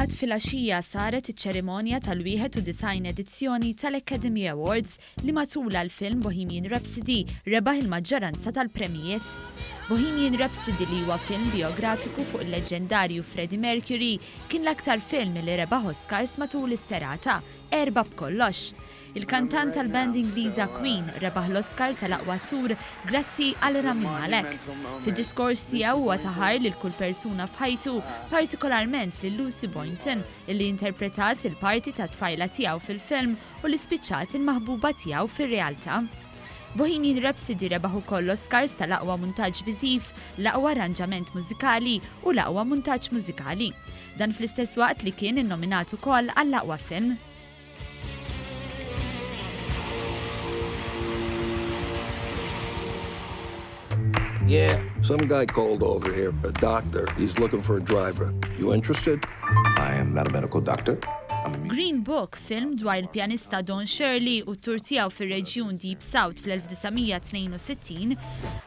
Għad filgħaxija saret iċ-ċerimonja tal-91 edizzjoni tal-Academy Awards li matula l-film Bohemian Rhapsody rebaħ il-maġġoranza tal-premijiet. Bohemian Rhapsody li huwa film biografiku fuq il-leġendarju Freddie Mercury kien l-aktar film li rebaħ Oscars matul is-serata, 4 b'kollox. Il-kantant tal-band Ingliża Queen rebaħ l-Oscar tal-aqwa attur grazzi għal Rami Malek. Fid-diskors tiegħu huwa taħar lil kull persuna f'ħajtu, partikolarment lil Lucy Boynton, illi interpretat il-parti tat-tfajla tiegħu fil-film u li spiċċat il-maħbuba tiegħu fir-realtà. Bohemian Rhapsody rebaħ ukoll l-Oscars tal-aqwa muntaġġ viżiv, l-aqwa arranġament mużikali u l-aqwa muntaġġ mużikali. Dan fl-istess waqt li kien innominat ukoll għall-aqwa film. Yeah. Some guy called over here, a doctor. He's looking for a driver. You interested? I am not a medical doctor. Green Book, film dwar il-pjanista Don Shirley u t-tur tiegħu fir-reġjun Deep South fl-1962,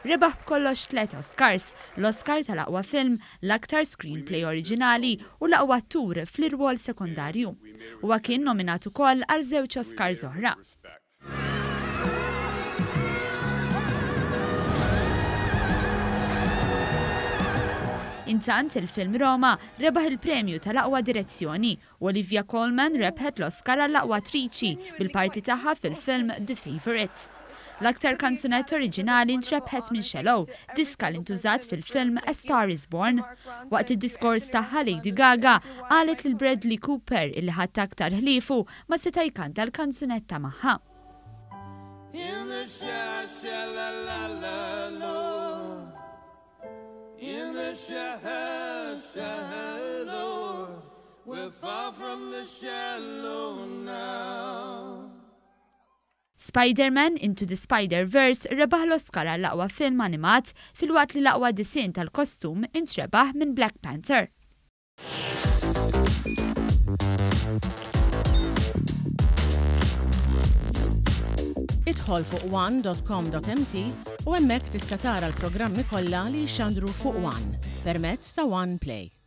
rebaħ b'kollox 3 Oscars, l-Oscar tal-aqwa film, l-aktar screenplay oriġinali u l-aqwa attur fl-irwol sekondarju. Huwa kien nominat ukoll għal 2 Oscars oħra. Intant il-film Roma rebaħ il-premju tal-aqwa direzzjoni u Olivia Colman rebħet l-Oscar għall-aqwa attriċi bil-parti tagħha fil-film The Favourite. L-aktar kanzunett oriġinali ntrebħet minn Shallow, diska li ntużat fil-film A Star is Born. Waqt id-diskors tagħha Lady Gaga qalet lil Bradley Cooper illi ħadd aktar ħliefu ma seta' jkanta l-kanzunetta magħha. In the shallow, we're far from the shallow now. Spider-Man Into the Spider-Verse rebaħ l-Oscar għall-aqwa film animat fil-waqt li l-aqwa disin tal-kostum intrebaħ minn Black Panther. Idħol fuq one.com.mt u hemmhekk tista' tara l-programmi kollha li jxandru fuq One permezz ta' One Play.